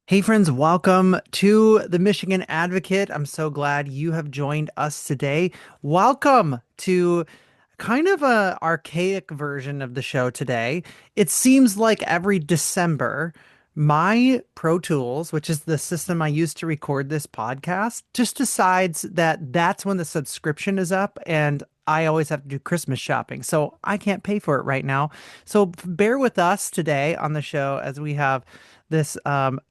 Hey friends, welcome to the Michigan Advocate. I'm so glad you have joined us today. Welcome to kind of a archaic version of the show today. It seems like every December, my Pro Tools, which is the system I use to record this podcast, just decides that that's when the subscription is up and I always have to do Christmas shopping. So I can't pay for it right now. So bear with us today on the show as we have this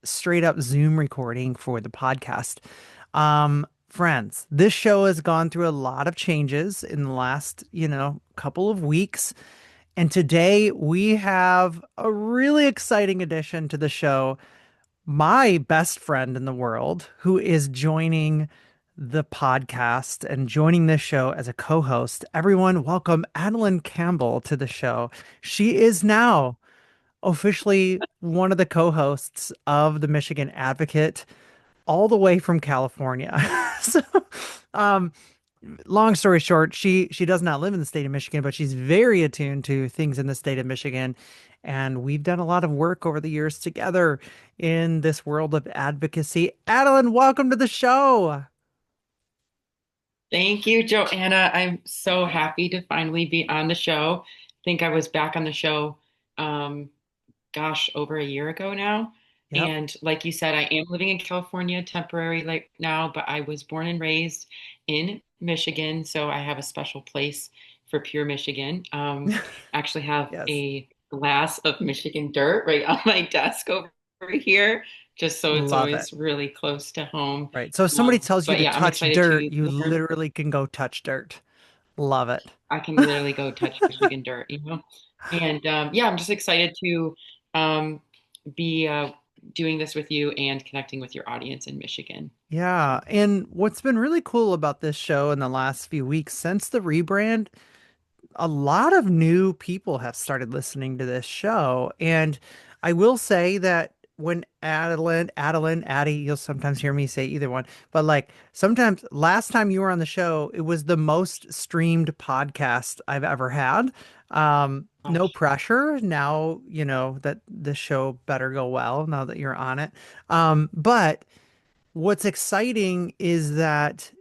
straight up Zoom recording for the podcast. Friends, this show has gone through a lot of changes in the last, couple of weeks. And today we have a really exciting addition to the show. My best friend in the world who is joining the podcast and joining this show as a co-host. Everyone, welcome Adelynn Campbell to the show. She is now officially one of the co-hosts of the Michigan Advocate, all the way from California. So, um, long story short, she does not live in the state of Michigan, but she's very attuned to things in the state of Michigan. And we've done a lot of work over the years together in this world of advocacy. Adeline, welcome to the show. Thank you, Joanna. I'm so happy to finally be on the show. I think I was back on the show, um, over a year ago now. Yep. And like you said, I am living in California temporary like now, but I was born and raised in Michigan, so I have a special place for pure Michigan. Actually have Yes. a glass of Michigan dirt right on my desk over here, just so it's Love it. always really close to home. Right. So if somebody tells you But to yeah, I'm touch excited dirt, to you learn. literally can go touch dirt. Love it. I can literally go touch Michigan dirt. And yeah, I'm just excited to um, be doing this with you and connecting with your audience in Michigan. Yeah, and what's been really cool about this show in the last few weeks since the rebrand, a lot of new people have started listening to this show. And I will say that when Addie, you'll sometimes hear me say either one, but like sometimes last time you were on the show, it was the most streamed podcast I've ever had. No Gosh, pressure now, that the show better go well now that you're on it. But what's exciting is that,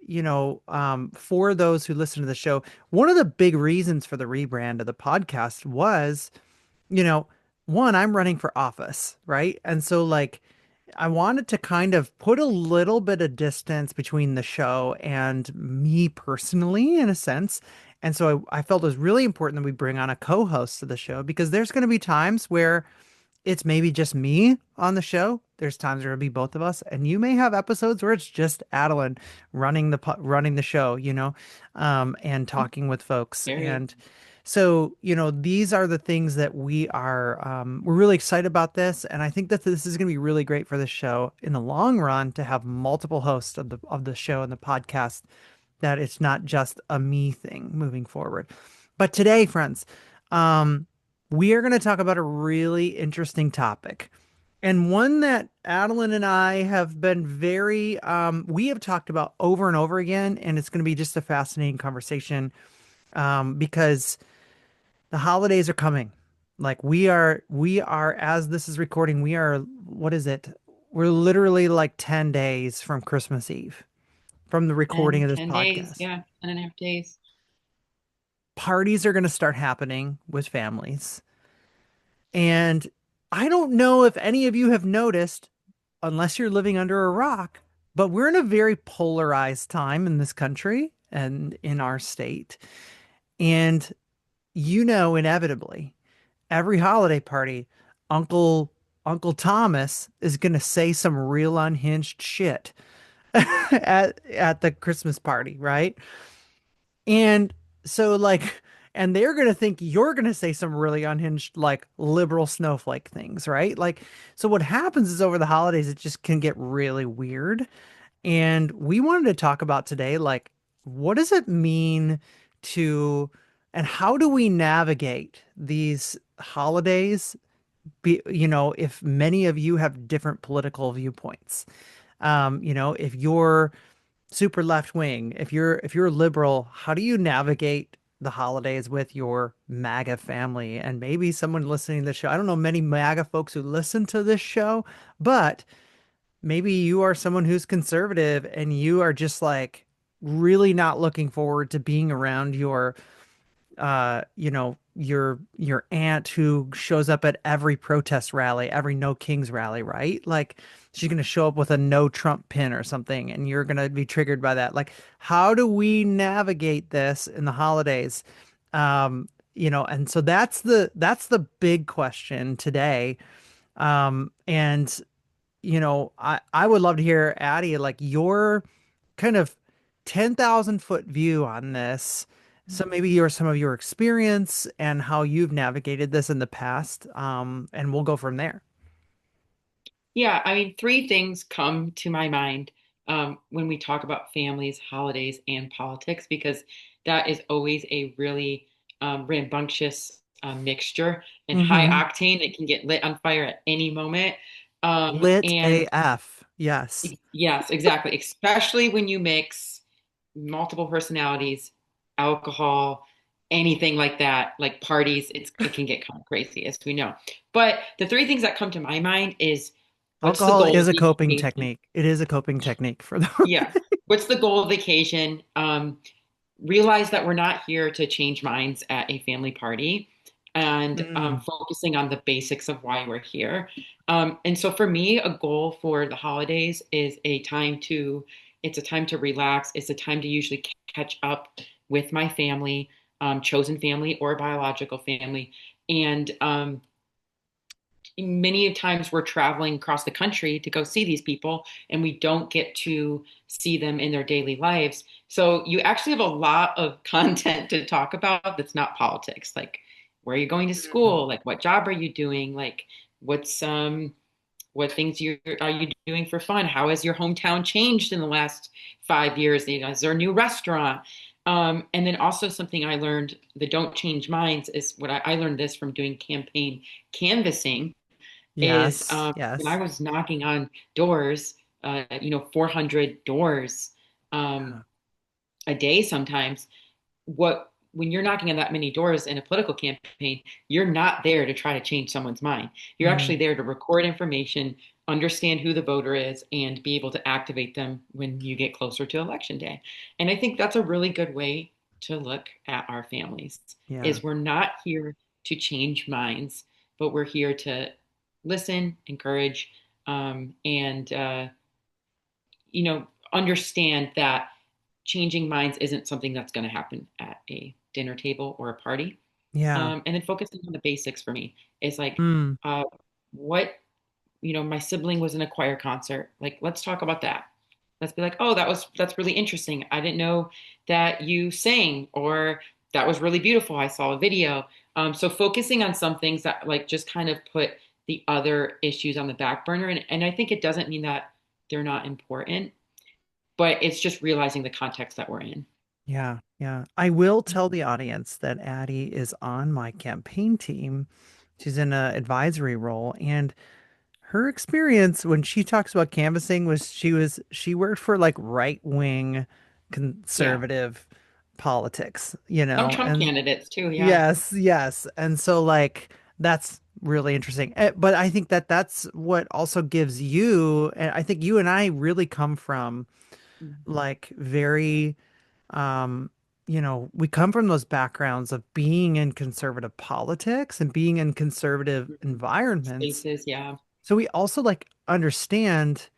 for those who listen to the show, one of the big reasons for the rebrand of the podcast was, you know, one, I'm running for office, right? And so, like, I wanted to kind of put a little bit of distance between the show and me personally, in a sense. And so I felt it was really important that we bring on a co-host to the show because there's going to be times where it's maybe just me on the show. There's times where it'll be both of us, and you may have episodes where it's just Adeline running the show, and talking with folks. very And so, these are the things that we're really excited about this, and I think that this is going to be really great for the show in the long run to have multiple hosts of the show and the podcast. That it's not just a me thing moving forward. But today, friends, um, we are going to talk about a really interesting topic and one that Adeline and I have been we have talked about over and over again. And it's going to be just a fascinating conversation because the holidays are coming. Like as this is recording, what is it? We're literally like 10 days from Christmas Eve from the recording 10, of this 10 days. podcast. Yeah, 10.5 days. Parties are going to start happening with families. And I don't know if any of you have noticed, unless you're living under a rock, but we're in a very polarized time in this country and in our state. And inevitably, every holiday party, Uncle Uncle Thomas is going to say some real unhinged shit at the Christmas party, right? And so and they're going to think you're going to say some really unhinged like liberal snowflake things, right? Like so what happens is over the holidays it just can get really weird. And we wanted to talk about today like what does it mean to and how do we navigate these holidays if many of you have different political viewpoints. If you're super left wing, if you're liberal, how do you navigate the holidays with your MAGA family and maybe someone listening to the show? I don't know many MAGA folks who listen to this show, but maybe you are someone who's conservative and you are just like really not looking forward to being around your your aunt who shows up at every protest rally, every No Kings rally, right? Like she's going to show up with a no Trump pin or something and you're going to be triggered by that. Like how do we navigate this in the holidays? And so that's the big question today. And I would love to hear, Addie, like your kind of 10,000-foot view on this. So maybe some of your experience and how you've navigated this in the past. And we'll go from there. Yeah, I mean, three things come to my mind when we talk about families, holidays, and politics, because that is always a really rambunctious mixture and high Hmm. octane. It can get lit on fire at any moment. Lit And AF. Yes. yes, exactly. Especially when you mix multiple personalities, alcohol, anything like that, like parties, it can get kind of crazy, as we know. But the three things that come to my mind is what's the Alcohol goal of is a the coping occasion? technique. It is a coping technique for them. Yeah. What's the goal of the occasion? Realize that we're not here to change minds at a family party and Mm, focusing on the basics of why we're here. And so for me, a goal for the holidays is it's a time to relax. It's a time to usually catch up with my family, chosen family or biological family. And many times we're traveling across the country to go see these people and we don't get to see them in their daily lives. So you actually have a lot of content to talk about that's not politics. Like where are you going to mm, school? Like what job are you doing? Like what's what things you are you doing for fun? How has your hometown changed in the last 5 years? You know, is there a new restaurant? And then also something I learned, the don't change minds, is what I learned this from doing campaign canvassing is yes. when I Yes. was knocking on doors, 400 doors um, Yeah. a day sometimes. When you're knocking on that many doors in a political campaign, you're not there to try to change someone's mind. You're actually Mm, there to record information, understand who the voter is, and be able to activate them when you get closer to election day. And I think that's a really good way to look at our families, yeah. is we're not here to change minds, but we're here to listen, encourage, and understand that changing minds isn't something that's going to happen at a dinner table or a party. Yeah. And then focusing on the basics for me is like, Mm, uh, what, my sibling was in a choir concert. Like, let's talk about that. Let's be like, oh, that's really interesting. I didn't know that you sang, or that was really beautiful. I saw a video. So focusing on some things that like just kind of put the other issues on the back burner. And I think it doesn't mean that they're not important, but it's just realizing the context that we're in. yeah. Yeah. I will tell the audience that Addie is on my campaign team. She's in a advisory role, and her experience when she talks about canvassing was she worked for like right-wing Yeah. conservative politics, Some Trump and candidates too. Yeah. yes, yes. And so like that's really interesting. But I think that that's what also gives you, and I think you and I really come from like very we come from those backgrounds of being in conservative politics and being in conservative environments. Spaces. Yeah. So we also like understand,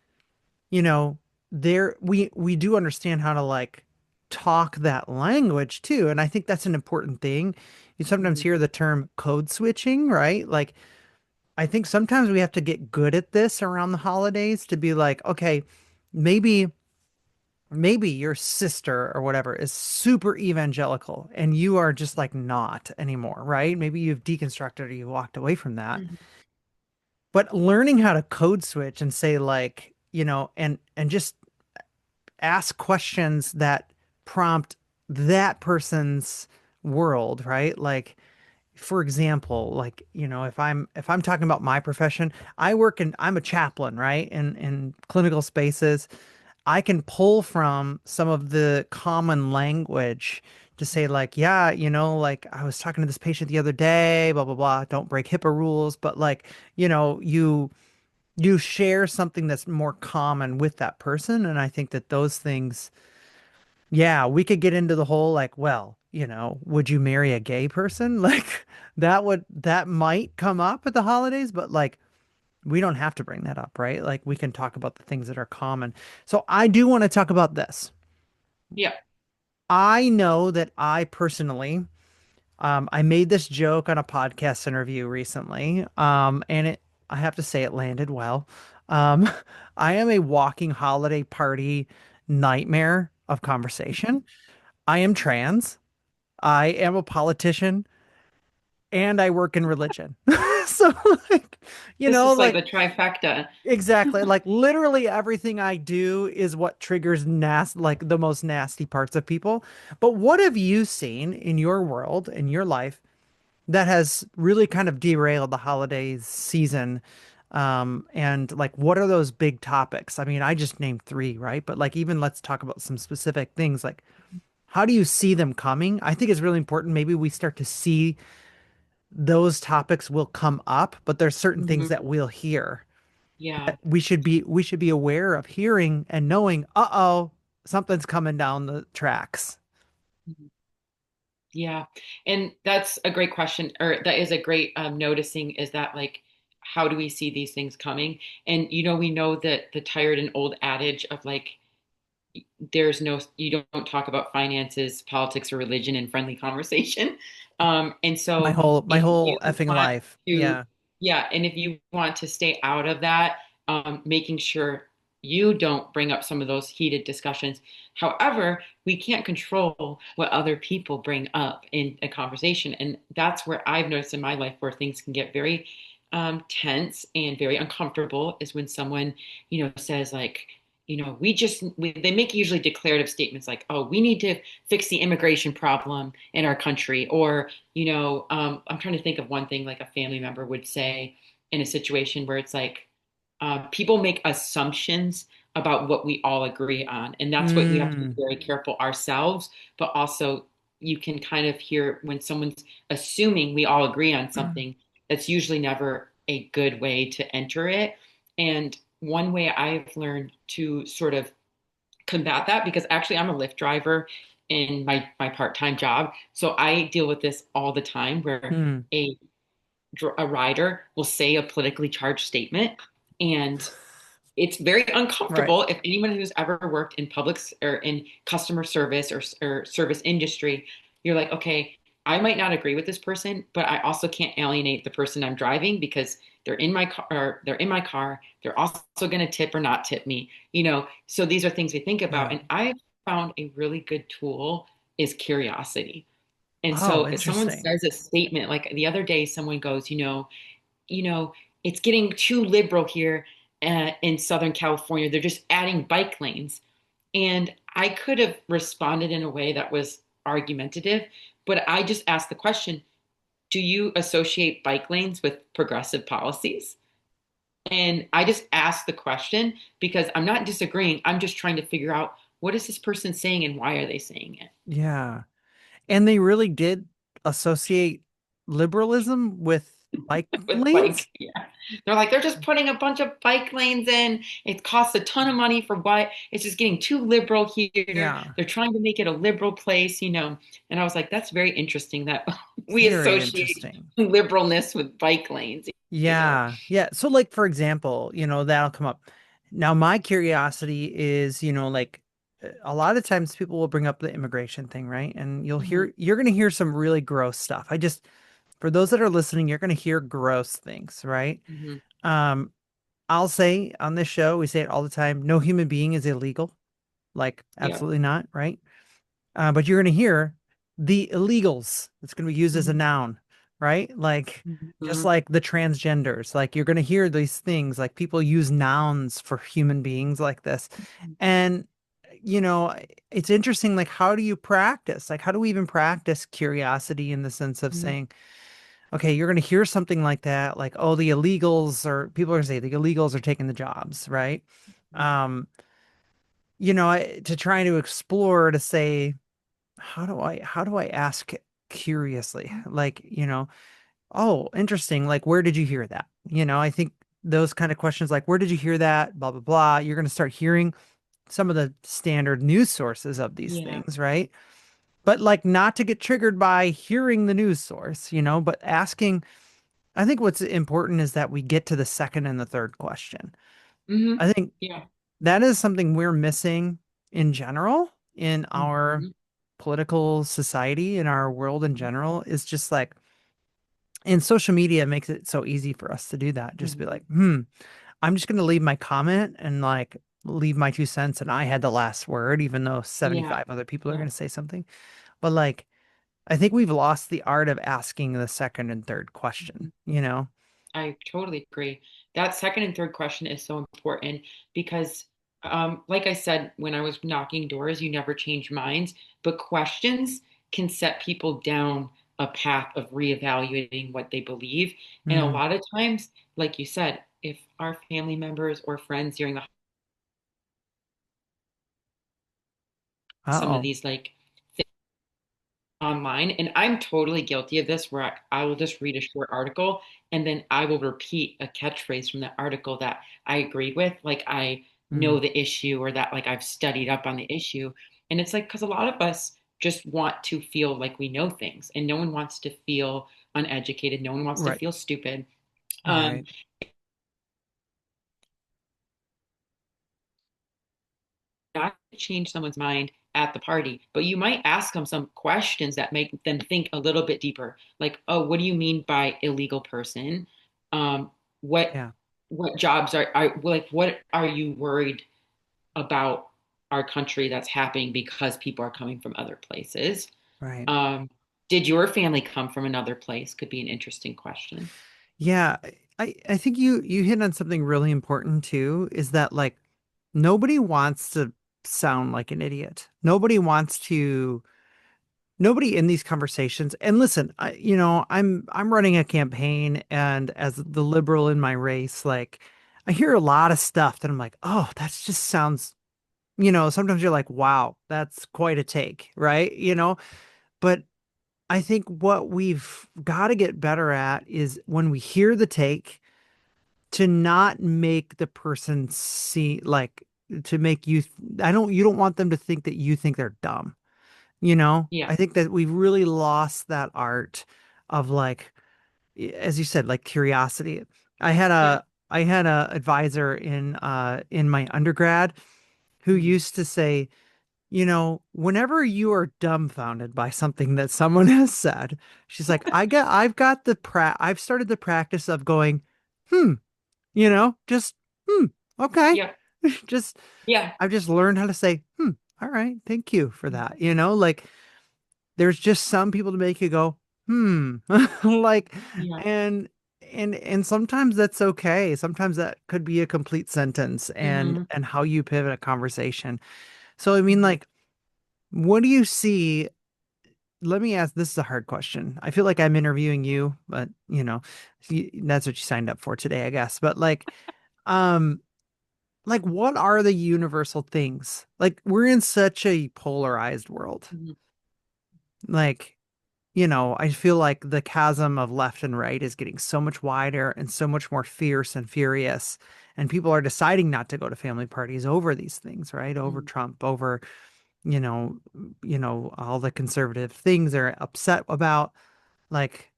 you know, we do understand how to like talk that language too. And I think that's an important thing. You sometimes Mhm. hear the term code switching, right? Like I think sometimes we have to get good at this around the holidays to be like, okay, maybe your sister or whatever is super evangelical and you are just like not anymore, right? Maybe you've deconstructed or you walked away from that. Mhm. But learning how to code switch and say like, and just ask questions that prompt that person's world, right? Like for example, like, if I'm talking about my profession, I'm a chaplain, right? In clinical spaces, I can pull from some of the common language to say like, yeah, like I was talking to this patient the other day, blah blah blah, don't break HIPAA rules, but like, you you share something that's more common with that person. And I think that those things, yeah, we could get into the whole like, well, would you marry a gay person? Like that might come up at the holidays, but like we don't have to bring that up, right? Like we can talk about the things that are common. So I do want to talk about this. Yeah. I know that I personally, I made this joke on a podcast interview recently, and I have to say it landed well. Um, I am a walking holiday party nightmare of conversation. I am trans. I am a politician, and I work in religion. So, like, This is like like the trifecta. exactly, like literally everything I do is what triggers like the most nasty parts of people. But what have you seen in your world, in your life, that has really kind of derailed the holidays season? And like, what are those big topics? I mean, I just named three, right? But like, even let's talk about some specific things. Like, how do you see them coming? I think it's really important. Maybe we start to see those topics will come up, but there's certain things Mhm. that we'll hear Yeah. that we should be aware of hearing and knowing, uh-oh, something's coming down the tracks. Mhm. Yeah. And that's a great question, or that is a great noticing is that like, how do we see these things coming? And we know that the tired and old adage of like, there's no, you don't talk about finances, politics, or religion in friendly conversation. And My so whole my if whole you effing want life. to, Yeah. yeah, and if you want to stay out of that, making sure you don't bring up some of those heated discussions. However, we can't control what other people bring up in a conversation. And that's where I've noticed in my life where things can get very tense and very uncomfortable is when someone, says like, they make usually declarative statements like, oh, we need to fix the immigration problem in our country. Or, I'm trying to think of one thing like a family member would say in a situation where it's like, people make assumptions about what we all agree on. And that's what we have to be Mm. very careful ourselves, but also you can kind of hear when someone's assuming we all agree on something, that's usually never a good way to enter it. And one way I've learned to sort of combat that, because actually I'm a Lyft driver in my part-time job. So I deal with this all the time where Mm. a a rider will say a politically charged statement, and it's very Right. uncomfortable. If anyone who's ever worked in public or in customer service or service industry, you're like, okay, I might not agree with this person, but I also can't alienate the person I'm driving because they're in my car, or they're in my car. They're also going to tip or not tip me, So these are things we think about. Right. And I found a really good tool is curiosity. And so Oh, if someone interesting. says a statement, like the other day, someone goes, you know, it's getting too liberal here in Southern California. They're just adding bike lanes. And I could have responded in a way that was argumentative, but I just asked the question, do you associate bike lanes with progressive policies? And I just asked the question because I'm not disagreeing. I'm just trying to figure out what is this person saying and why are they saying it? Yeah. And they really did associate liberalism with bike With lanes? bike. Yeah. They're just putting a bunch of bike lanes in. It costs a ton of money for what? It's just getting too liberal here. Yeah. They're trying to make it a liberal place. And I was like, that's very interesting that we Very associate interesting. liberalness with bike lanes. Yeah. Yeah. So like for example, that'll come up. Now my curiosity is, like a lot of times people will bring up the immigration thing, right? And Mhm. you're going to hear some really gross stuff. For those that are listening, you're going to hear gross things, right? Mhm. Um, I'll say on this show, we say it all the time, no human being is illegal. Like Yeah. absolutely not, right? But you're going to hear the illegals. It's going to be used as a Mhm. noun, right? Like just Mhm. like the transgenders. Like you're going to hear these things. Like people use nouns for human beings like this, and you know, it's interesting. Like how do you practice? Like how do we even practice curiosity in the sense of Mhm. saying, okay, you're going to hear something like that, like oh, the illegals, or people are going to say the illegals are taking the jobs, right? Um, to try to explore to say how do I ask curiously? Like, oh, interesting. Like, where did you hear that? I think those kind of questions like, where did you hear that? Blah, blah, blah. You're going to start hearing some of the standard news sources of these Yeah. things, right? But like not to get triggered by hearing the news source, but asking, I think what's important is that we get to the second and the third question. Hmm. I think Yeah. that is something we're missing in general in our Hmm. political society, in our world in general, is just like, and social media makes it so easy for us to do that. Just be Hmm. like, I'm just going to leave my comment and like leave my 2 cents, and I had the last word, even though Yeah. 75 other people are Yeah. going to say something. But like, I think we've lost the art of asking the second and third question, Mhm. you know? I totally agree. That second and third question is so important because, like I said, when I was knocking doors, you never change minds, but questions can set people down a path of reevaluating what they believe. And a Mm. lot of times, like you said, if our family members or friends during some of Uh-oh. these like online, and I'm totally guilty of this where I will just read a short article and then I will repeat a catchphrase from that article that I agree with, like I Mm. know the issue or that like I've studied up on the issue. And it's like because a lot of us just want to feel like we know things and no one wants to feel uneducated, no one wants to Right. feel stupid. um Right. Not to change someone's mind at the party, but you might ask them some questions that make them think a little bit deeper. Like, oh, what do you mean by illegal person? Um, what Yeah. what jobs are like? What are you worried about our country that's happening because people are coming from other places? Right. Um, did your family come from another place? Could be an interesting question. Yeah. I think you hit on something really important too, is that like nobody wants to sound like an idiot. Nobody in these conversations. And listen, I'm running a campaign, and as the liberal in my race, like I hear a lot of stuff that I'm like, oh, that's just sounds, sometimes you're like, wow, that's quite a take, right? But I think what we've got to get better at is when we hear the take, to not make the person see like, to make you, you don't want them to think that you think they're dumb. Yeah, I think that we've really lost that art of like, as you said, like curiosity. I had yeah. a I had a advisor in my undergrad who Mhm. used to say, whenever you are dumbfounded by something that someone has said, she's like, I've started the practice of going, hmm, just okay. Yeah, Just yeah, I've just learned how to say, all right, thank you for mhm, that. Like there's just some people to make you go, like, yeah. and and sometimes that's okay. Sometimes that could be a complete sentence and Hmm. and how you pivot a conversation. So I mean, Hmm. like, what do you see? Let me ask, this is a hard question. I feel like I'm interviewing you, but that's what you signed up for today, I guess. But um, what are the universal things? Like, we're in such a polarized world. Hmm. Like, I feel like the chasm of left and right is getting so much wider and so much more fierce and furious. And people are deciding not to go to family parties over these things, right? Over Hmm. Trump, over, all the conservative things they're upset about. Like,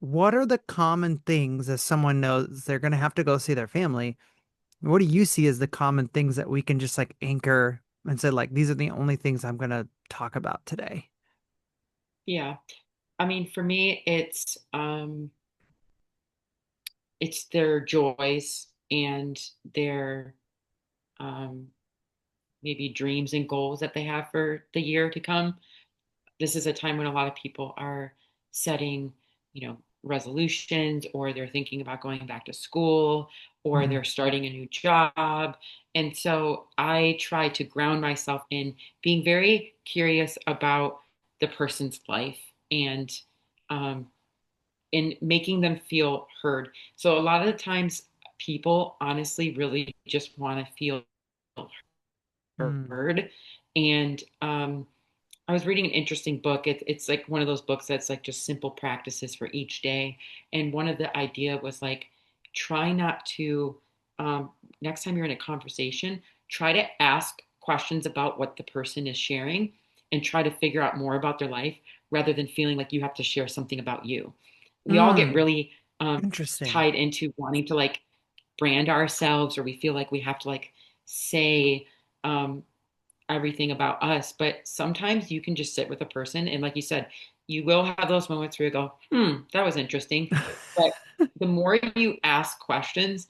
what are the common things as someone knows they're going to have to go see their family? What do you see as the common things that we can just like anchor and say, like, these are the only things I'm going to talk about today? Yeah. I mean, for me, it's their joys and their um, maybe dreams and goals that they have for the year to come. This is a time when a lot of people are setting, resolutions, or they're thinking about going back to school, or Mm, they're starting a new job. And so I try to ground myself in being very curious about the person's life and um, in making them feel heard. So a lot of the times people honestly really just want to feel mm, heard. And I was reading an interesting book. It's like one of those books that's like just simple practices for each day. And one of the idea was like try not to, next time you're in a conversation, try to ask questions about what the person is sharing and try to figure out more about their life rather than feeling like you have to share something about you. We all get Mm, really interesting. tied into wanting to like brand ourselves, or we feel like we have to like say um, everything about us. But sometimes you can just sit with a person, and like you said, you will have those moments where you go, that was interesting. But the more you ask questions,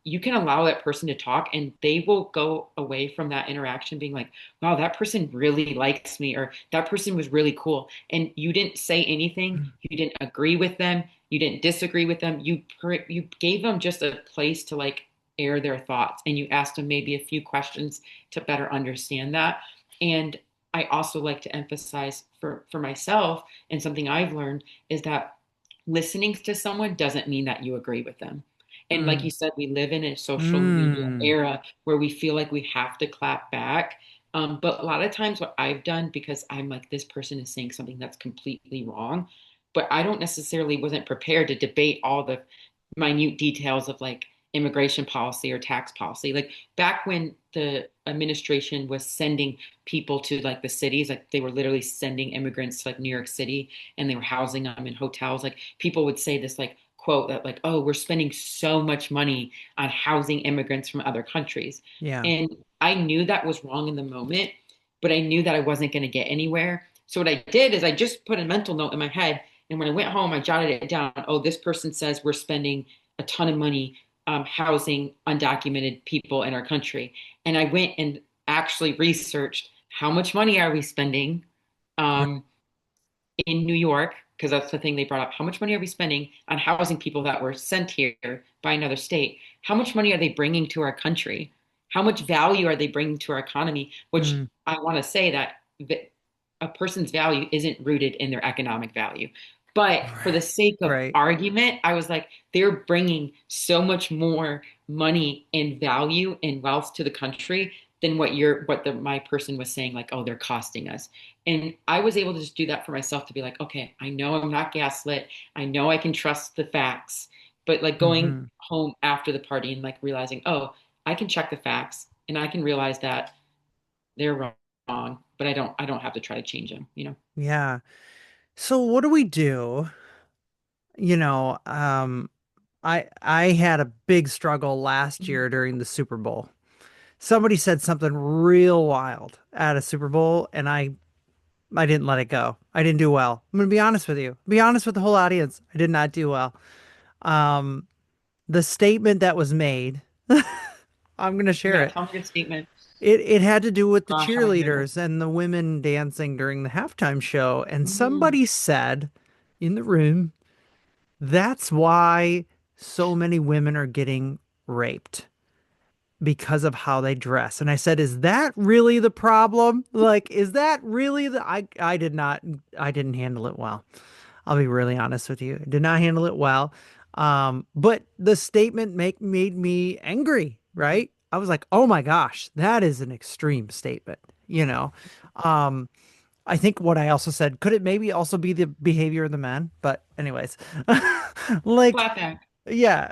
you can allow that person to talk, and they will go away from that interaction being like, wow, that person really likes me, or that person was really cool. And you didn't say anything, you didn't agree with them, you didn't disagree with them. You gave them just a place to like air their thoughts, and you asked them maybe a few questions to better understand that. And I also like to emphasize for myself, and something I've learned is that listening to someone doesn't mean that you agree with them. And like you Mm, said, we live in a social media mm, era where we feel like we have to clap back. But a lot of times, what I've done, because I'm like, this person is saying something that's completely wrong, but I don't necessarily wasn't prepared to debate all the minute details of like immigration policy or tax policy. Like back when the administration was sending people to like the cities, like they were literally sending immigrants to like New York City, and they were housing them in hotels. Like people would say this like quote that like, oh, we're spending so much money on housing immigrants from other countries. yeah. And I knew that was wrong in the moment, but I knew that I wasn't going to get anywhere. So what I did is I just put a mental note in my head. And when I went home, I jotted it down. Oh, this person says we're spending a ton of money housing undocumented people in our country. And I went and actually researched how much money are we spending Right. um, in New York, because that's the thing they brought up. How much money are we spending on housing people that were sent here by another state? How much money are they bringing to our country? How much value are they bringing to our economy? Which Mm, I want to say that a person's value isn't rooted in their economic value. But for the right. sake of Right. argument, I was like, they're bringing so much more money and value and wealth to the country than what my person was saying, like, oh, they're costing us. And I was able to just do that for myself to be like, okay, I know I'm not gaslit. I know I can trust the facts. But like going Hmm. home after the party and like realizing, oh, I can check the facts and I can realize that they're wrong, but I don't have to try to change them, you know? Yeah. So what do we do? You know, I had a big struggle last Mhm. year during the Super Bowl. Somebody said something real wild at a Super Bowl, and I didn't let it go. I didn't do well. I'm gonna be honest with you. Be honest with the whole audience. I did not do well. Um, the statement that was made, I'm gonna share Yeah, it. tell me your statement. It had to do with the Gosh, I want to hear cheerleaders and the women dancing during the halftime show, and this. Mm, somebody said in the room, that's why so many women are getting raped because of how they dress. And I said, is that really the problem? Like, is that really I did not, I didn't handle it well. I'll be really honest with you. I did not handle it well. But the statement made me angry, mhm. right? I was like, oh my gosh, that is an extreme statement, you know? Um, I think what I also said, could it maybe also be the behavior of the men? But anyways, like, Clap back. yeah,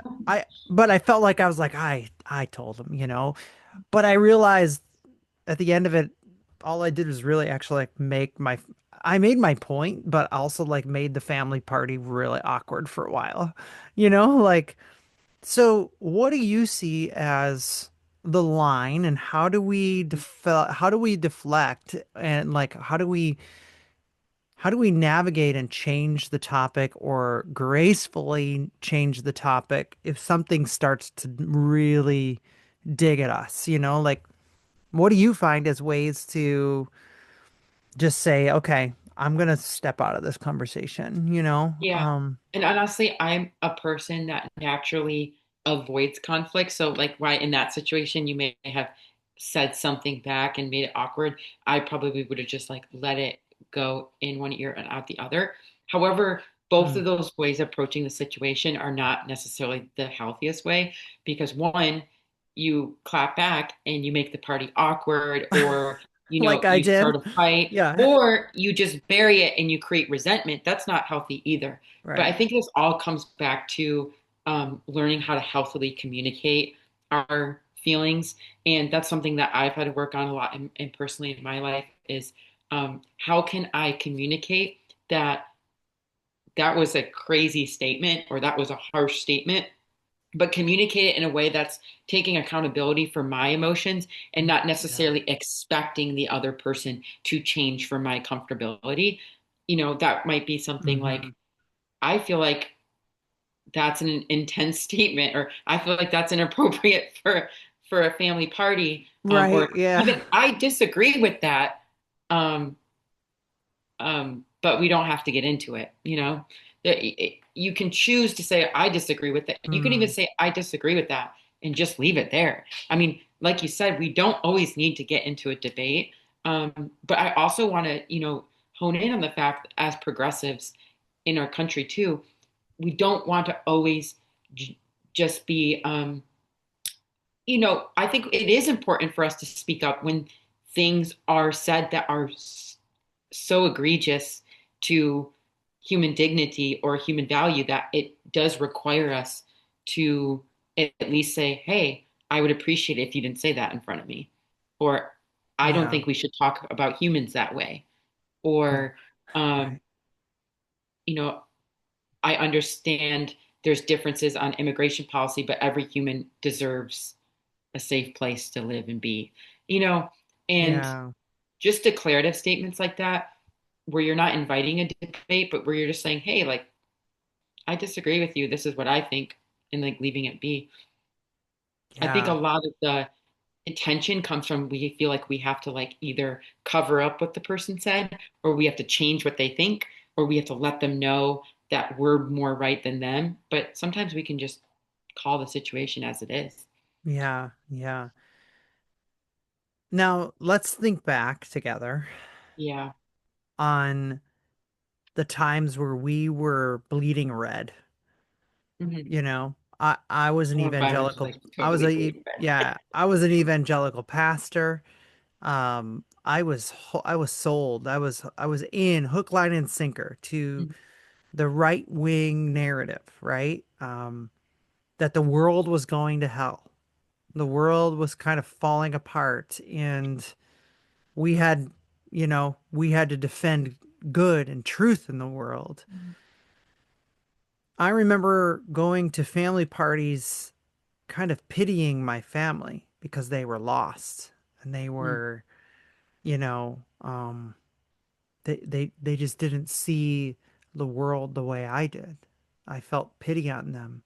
but I felt like I was like, I told him, you know, but I realized at the end of it, all I did was really actually like I made my point, but also like made the family party really awkward for a while, you know, like, so what do you see as the line and how do we deflect and like, how do we navigate and change the topic or gracefully change the topic if something starts to really dig at us, you know? Like, what do you find as ways to just say, okay, I'm gonna step out of this conversation, you know? Yeah. And honestly, I'm a person that naturally avoids conflict. So, like, why in that situation you may have said something back and made it awkward, I probably would have just like let it go in one ear and out the other. However, both Mm, of those ways of approaching the situation are not necessarily the healthiest way because one, you clap back and you make the party awkward, or like I you start did. a fight, Yeah, or you just bury it and you create resentment. That's not healthy either. But I right. think this all comes back to learning how to healthily communicate our feelings. And that's something that I've had to work on a lot and personally in my life is how can I communicate that that was a crazy statement or that was a harsh statement, but communicate it in a way that's taking accountability for my emotions and not Yeah. necessarily expecting the other person to change for my comfortability. That might be something like, Hmm. I feel like that's an intense statement, or I feel like that's inappropriate for a family party, or Right. Yeah. even I disagree with that. Um, but we don't have to get into it. You can choose to say, I disagree with it. You can even Mm. say, I disagree with that and just leave it there. I mean, like you said, we don't always need to get into a debate. But I also want to, hone in on the fact that as progressives in our country too, we don't want to always j just be, I think it is important for us to speak up when things are said that are so egregious to human dignity or human value that it does require us to at least say, hey, I would appreciate it if you didn't say that in front of me. Or I don't Yeah. think we should talk about humans that way. Or, um, Right. you know, I understand there's differences on immigration policy, but every human deserves a safe place to live and be, you know, and Yeah. just declarative statements like that, where you're not inviting a debate, but where you're just saying, hey, like, I disagree with you. This is what I think, and like leaving it be. I think a Yeah. lot of the attention comes from we feel like we have to like either cover up what the person said, or we have to change what they think, or we have to let them know that we're more right than them. But sometimes we can just call the situation as it is. Yeah. Yeah. Now, let's think back together Yeah. on the times where we were bleeding red. Hmm. I was an Or if I was evangelical. like totally bleeding red. I was an evangelical pastor. I was sold. I was in hook, line, and sinker to Mhm. the right wing narrative, right? That the world was going to hell. The world was kind of falling apart, and we had, we had to defend good and truth in the world. I remember going to family parties, kind of pitying my family because they were lost and they Mhm. were, you know, they just didn't see the world the way I did. I felt pity on them.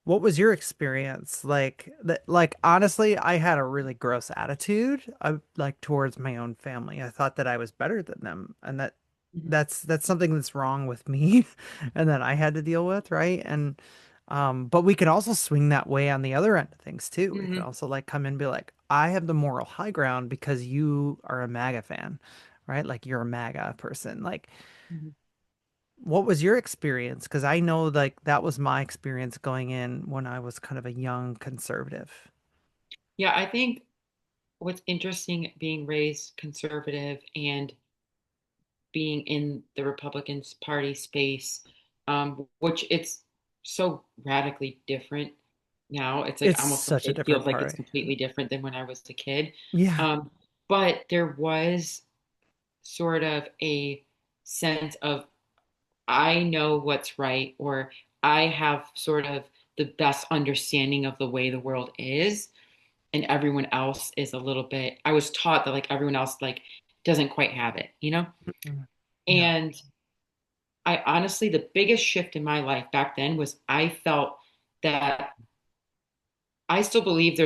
What was your experience like? That like honestly, I had a really gross attitude like towards my own family. I thought that I was better than them, and Mhm. that's something that's wrong with me, and that I had to deal with, right? And but we could also swing that way on the other end of things too. We could Mhm. also like come in and be like, I have the moral high ground because you are a MAGA fan, right? Like you're a MAGA person. Like Mhm. what was your experience? Because I know like that was my experience going in when I was kind of a young conservative. Yeah, I think what's interesting being raised conservative and being in the Republicans Party space, which it's so radically different now. It's like It's almost like such a it different feels like it's party. completely different than when I was a kid. Yeah, Um, but there was sort of a sense of I know what's right, or I have sort of the best understanding of the way the world is, and everyone else is a little bit. I was taught that like everyone else like doesn't quite have it. mm, yeah, And I honestly, the biggest shift in my life back then was I felt that I still believe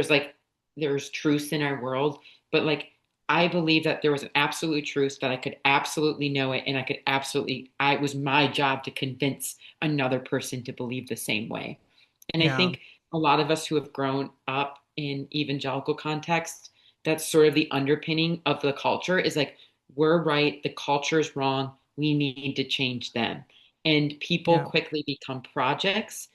there's truth in our world, but like I believe that there was an absolute truth that I could absolutely know it and it was my job to convince another person to believe the same way. And I yeah, think a lot of us who have grown up in evangelical contexts, that's sort of the underpinning of the culture is like, we're right, the culture is wrong, we need to change them. And people yeah, quickly become projects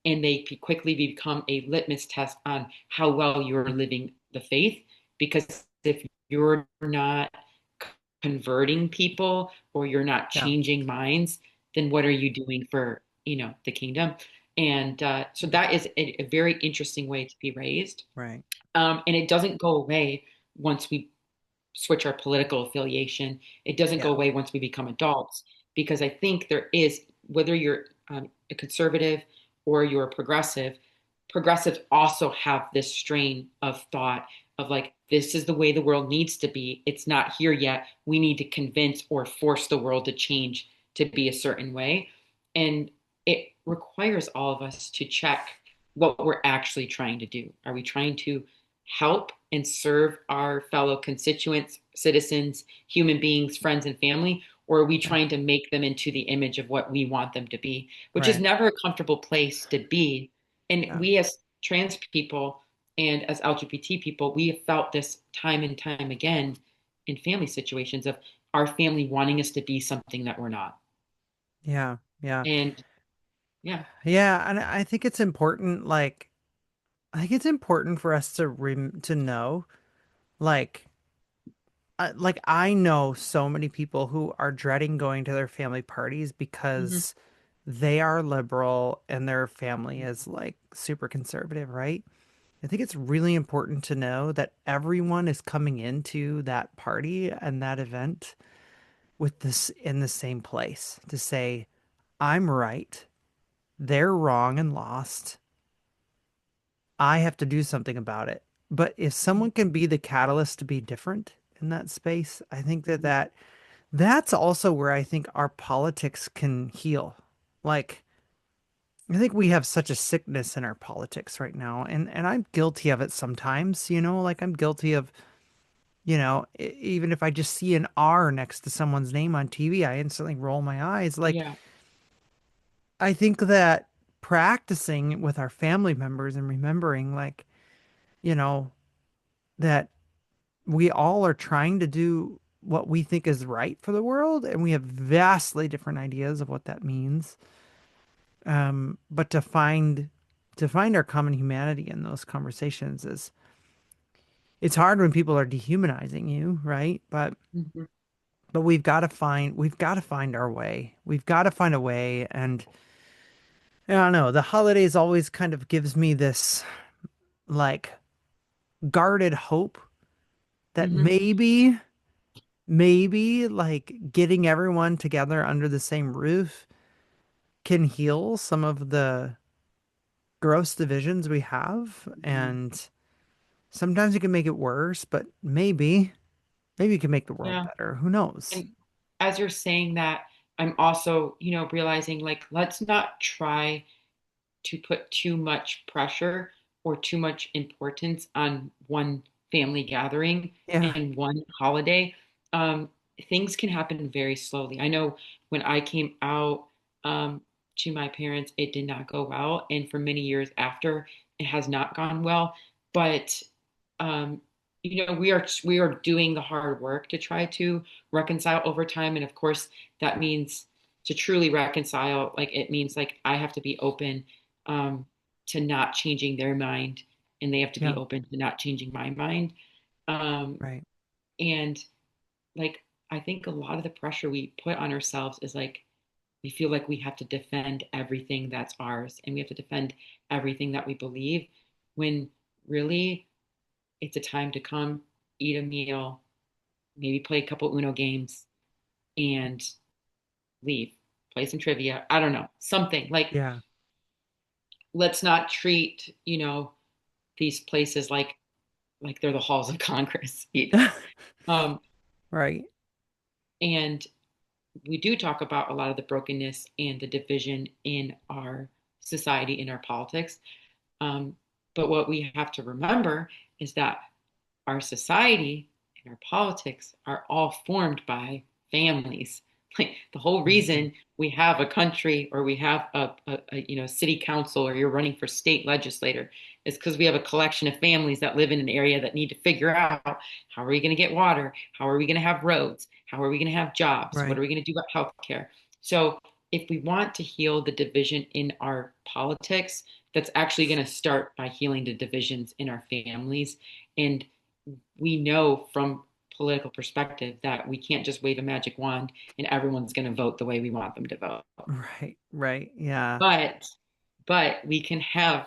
and they quickly become a litmus test on how well you're living the faith. Because if you're not converting people or you're not yeah, changing minds, then what are you doing for, the kingdom? And so that is a very interesting way to be raised. Right. And it doesn't go away once we switch our political affiliation. It doesn't go Yeah. away once we become adults, because I think there is, whether you're a conservative or you're a progressive, progressives also have this strain of thought of like, this is the way the world needs to be. It's not here yet. We need to convince or force the world to change to be a certain way. And it requires all of us to check what we're actually trying to do. Are we trying to help and serve our fellow constituents, citizens, human beings, friends, and family? Or are we Yeah. trying to make them into the image of what we want them to be, which is Right. never a comfortable place to be. And Yeah. we, as trans people and as LGBT people, we have felt this time and time again in family situations of our family wanting us to be something that we're not. Yeah. Yeah. And yeah. Yeah. And I think it's important, like, I think it's important for us to to know, like, like I know so many people who are dreading going to their family parties Hmm. because they are liberal and their family is like super conservative, right? I think it's really important to know that everyone is coming into that party and that event with this in the same place to say, I'm right, they're wrong and lost. I have to do something about it. But if someone can be the catalyst to be different in that space, I think that's also where I think our politics can heal. Like, I think we have such a sickness in our politics right now, and I'm guilty of it sometimes, like I'm guilty of, even if I just see an R next to someone's name on TV, I instantly roll my eyes. Like, Yeah. I think that practicing with our family members and remembering, like, you know, that we all are trying to do what we think is right for the world, and we have vastly different ideas of what that means. But to find our common humanity in those conversations is it's hard when people are dehumanizing you, right? Hmm. But we've got to find our way. We've got to find a way, and I don't know, the holidays always kind of gives me this like guarded hope that Hmm. maybe like getting everyone together under the same roof can heal some of the gross divisions we have, Hmm. and sometimes it can make it worse, but maybe it can make the world Yeah. better. Who knows? And as you're saying that, I'm also, realizing like, let's not try to put too much pressure or too much importance on one family gathering Yeah. and one holiday. Um, Things can happen very slowly. I know when I came out to my parents, it did not go well. And for many years after, it has not gone well. But um, we are doing the hard work to try to reconcile over time. And of course, that means to truly reconcile, like it means like I have to be open um, to not changing their mind, and they have to be Yeah. open to not changing my mind. Um, Right. and like, I think a lot of the pressure we put on ourselves is like, we feel like we have to defend everything that's ours and we have to defend everything that we believe, when really it's a time to come, eat a meal, maybe play a couple Uno games, and leave, play some trivia. I don't know, something like, Yeah. let's not treat, these places like they're the halls of Congress either. Um, Right. and we do talk about a lot of the brokenness and the division in our society, in our politics. Um, but what we have to remember is that our society and our politics are all formed by families. Like the whole Mhm. reason we have a country, or we have a city council, or you're running for state legislator, is because we have a collection of families that live in an area that need to figure out, how are we going to get water? How are we going to have roads? How are we going to have jobs? What Right. are we going to do about healthcare? So if we want to heal the division in our politics, that's actually going to start by healing the divisions in our families. And we know from political perspective that we can't just wave a magic wand and everyone's going to vote the way we want them to vote. Right. Right. Yeah. But but we can have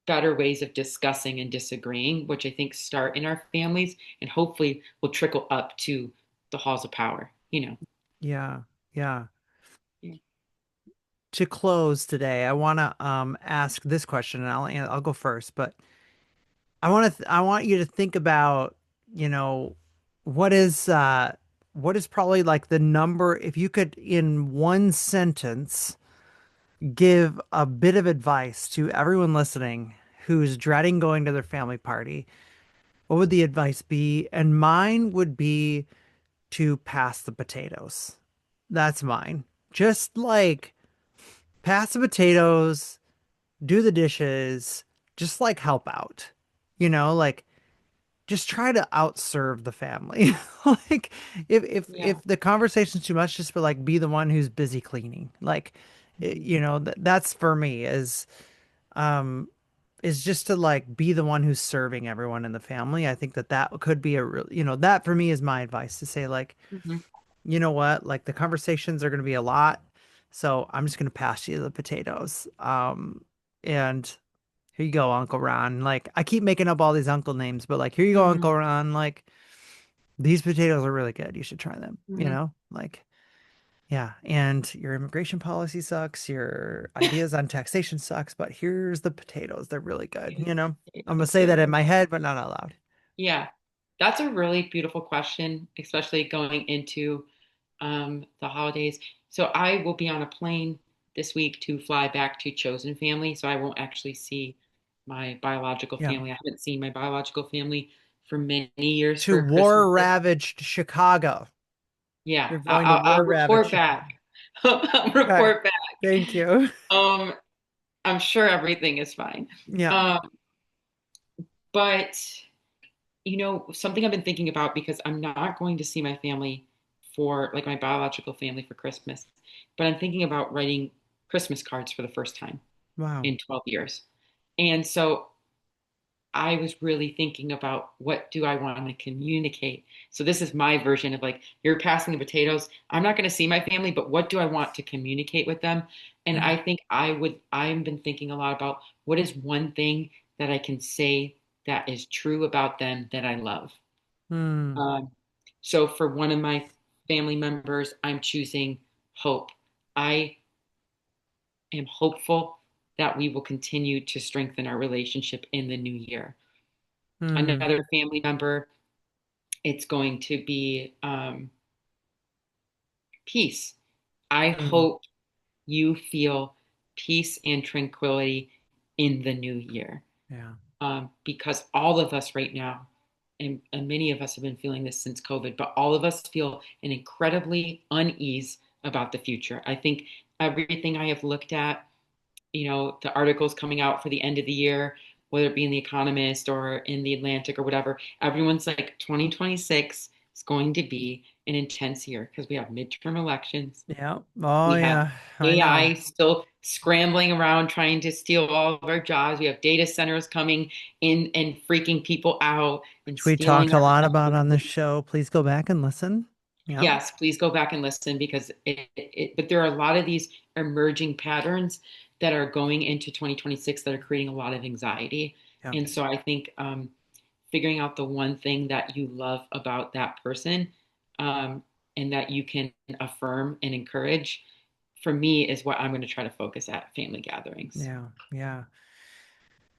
better ways of discussing and disagreeing, which I think start in our families and hopefully will trickle up to the halls of power, you know. Yeah. Yeah. Yeah. To close today, I want to ask this question, and I'll go first, but I want you to think about, you know, what is what is probably like the number, if you could in one sentence give a bit of advice to everyone listening who's dreading going to their family party, what would the advice be? And mine would be to pass the potatoes. That's mine. Just like pass the potatoes, do the dishes, just like help out. You know, like just try to outserve the family. Like Yeah. if the conversation's too much, just be the one who's busy cleaning. Like Mhm. you know, that's for me um is just to like be the one who's serving everyone in the family. I think that that could be a real, you know, that for me is my advice to say like, Mhm. you know what, like the conversations are going to be a lot. So I'm just going to pass you the potatoes. And here you go, Uncle Ron. Like I keep making up all these uncle names, but like here you go, Mhm. Uncle Ron. Like these potatoes are really good. You should try them, you Mhm. know? Like yeah, and your immigration policy sucks, your ideas on taxation sucks, but here's the potatoes. They're really good, you know? I'm gonna say They're that in my really- head, but not out loud. Yeah, that's a really beautiful question, especially going into the holidays. So I will be on a plane this week to fly back to chosen family, so I won't actually see my biological Yeah. family. I haven't seen my biological family for many years To for Christmas. war-ravaged Chicago. Yeah, You're going to I'll war-ravaged report Chicago. back. I'll Okay. report back. Thank you. Um, I'm sure everything is fine. Yeah. Um, but something I've been thinking about because I'm not going to see my family for like my biological family for Christmas, but I'm thinking about writing Christmas cards for the first time Wow. in 12 years. And so I was really thinking about what do I want to communicate. So this is my version of like you're passing the potatoes. I'm not going to see my family, but what do I want to communicate with them? And Yeah. I think I've been thinking a lot about what is one thing that I can say that is true about them that I love. Hmm. Um, so for one of my family members, I'm choosing hope. I am hopeful that we will continue to strengthen our relationship in the new year. Hmm. Another family member, it's going to be peace. I Hmm. hope you feel peace and tranquility in the new year. Yeah. Because all of us right now, and many of us have been feeling this since COVID, but all of us feel an incredibly unease about the future. I think everything I have looked at, the articles coming out for the end of the year, whether it be in The Economist or in The Atlantic or whatever, everyone's like 2026 is going to be an intense year because we have midterm elections. Yeah. Oh We have yeah. I know. AI still scrambling around trying to steal all of our jobs. We have data centers coming in and freaking people out and Which we talked stealing a our lot about jobs. on this show. Please go back and listen. Yeah. Yes, please go back and listen because but there are a lot of these emerging patterns that are going into 2026 that are creating a lot of anxiety. Yeah. And so I think figuring out the one thing that you love about that person um, and that you can affirm and encourage for me is what I'm going to try to focus at family gatherings. Yeah. Yeah.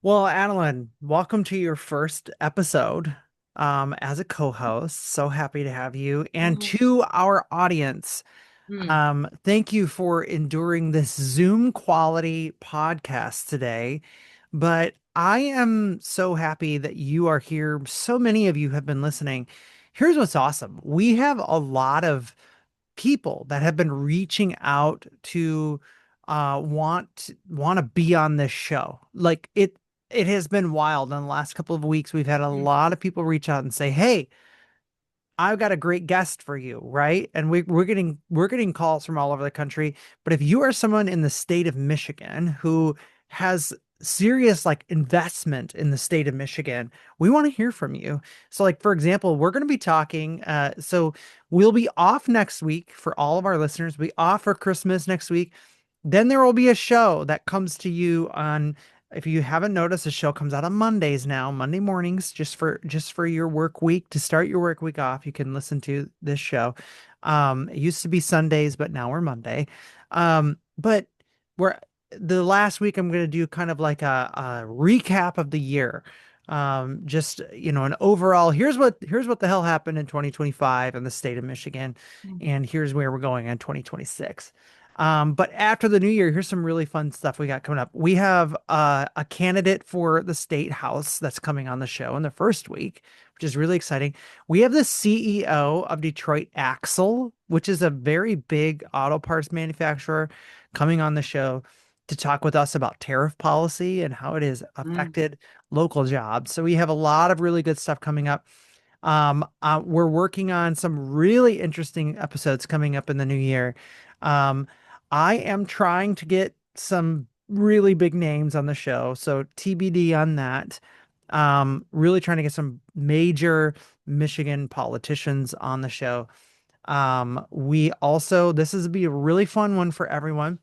Well, Adeline, welcome to your first episode as a co-host. So happy to have you. And Oh, to our audience, hmm. thank you for enduring this Zoom quality podcast today. But I am so happy that you are here. So many of you have been listening. Here's what's awesome. We have a lot of people that have been reaching out to want to be on this show. Like it has been wild in the last couple of weeks. We've had a Hmm. lot of people reach out and say, "Hey, I've got a great guest for you," right? And we're getting calls from all over the country. But if you are someone in the state of Michigan who has serious like investment in the state of Michigan, we want to hear from you. So like for example, we're going to be talking so we'll be off next week for all of our listeners. We off for Christmas next week. Then there will be a show that comes to you on, if you haven't noticed, the show comes out on Mondays now, Monday mornings, just for your work week to start your work week off. You can listen to this show. It used to be Sundays, but now we're Monday. But we're the last week I'm going to do kind of like a recap of the year. Just an overall, here's what the hell happened in 2025 in the state of Michigan, and here's where we're going in 2026. But after the new year, here's some really fun stuff we got coming up. We have a candidate for the state house that's coming on the show in the first week, which is really exciting. We have the CEO of Detroit Axle, which is a very big auto parts manufacturer, coming on the show to talk with us about tariff policy and how it has Mm. affected local jobs. So we have a lot of really good stuff coming up. We're working on some really interesting episodes coming up in the new year. Um, I am trying to get some really big names on the show, so TBD on that. Really trying to get some major Michigan politicians on the show. We also, this is be a really fun one for everyone.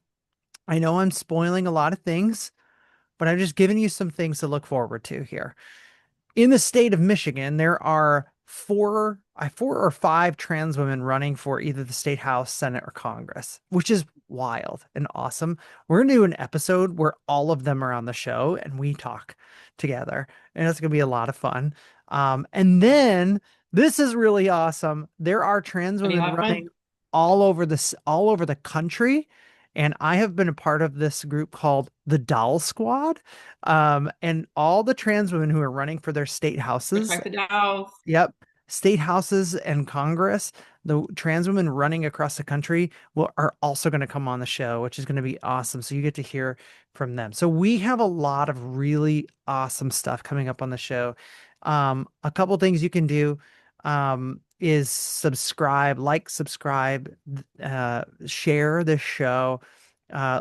I know I'm spoiling a lot of things, but I'm just giving you some things to look forward to here. In the state of Michigan, there are four or five trans women running for either the state house, Senate, or Congress, which is wild and awesome. We're gonna do an episode where all of them are on the show and we talk together, and it's gonna be a lot of fun. And then this is really awesome. There are trans When you women have fun. running all over the country. And I have been a part of this group called the Doll Squad. And all the trans women who are running for their state houses, Protect the dolls. yep, state houses and Congress, the trans women running across the country are also going to come on the show, which is going to be awesome. So you get to hear from them. So we have a lot of really awesome stuff coming up on the show. A couple things you can do is subscribe, subscribe, share this show,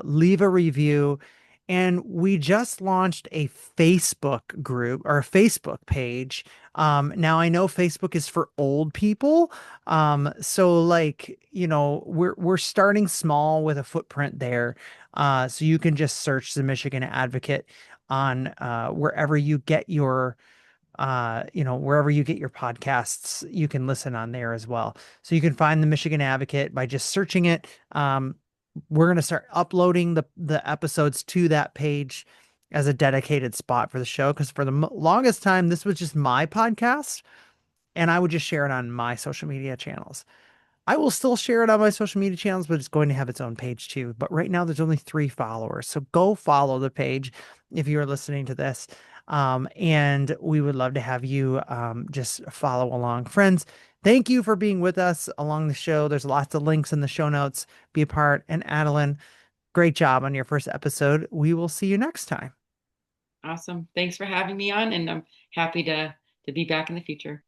leave a review. And we just launched a Facebook group or a Facebook page. Now I know Facebook is for old people. So we're starting small with a footprint there. So you can just search the Michigan Advocate on wherever you get your podcasts, you can listen on there as well. So you can find the Michigan Advocate by just searching it. We're going to start uploading the episodes to that page as a dedicated spot for the show, because for the longest time this was just my podcast and I would just share it on my social media channels. I will still share it on my social media channels, but it's going to have its own page too. But right now, there's only 3 followers. So go follow the page if you are listening to this. And we would love to have you just follow along. Friends, thank you for being with us along the show. There's lots of links in the show notes. Be a part. And Adelynn, great job on your first episode. We will see you next time. Awesome. Thanks for having me on, and I'm happy to be back in the future.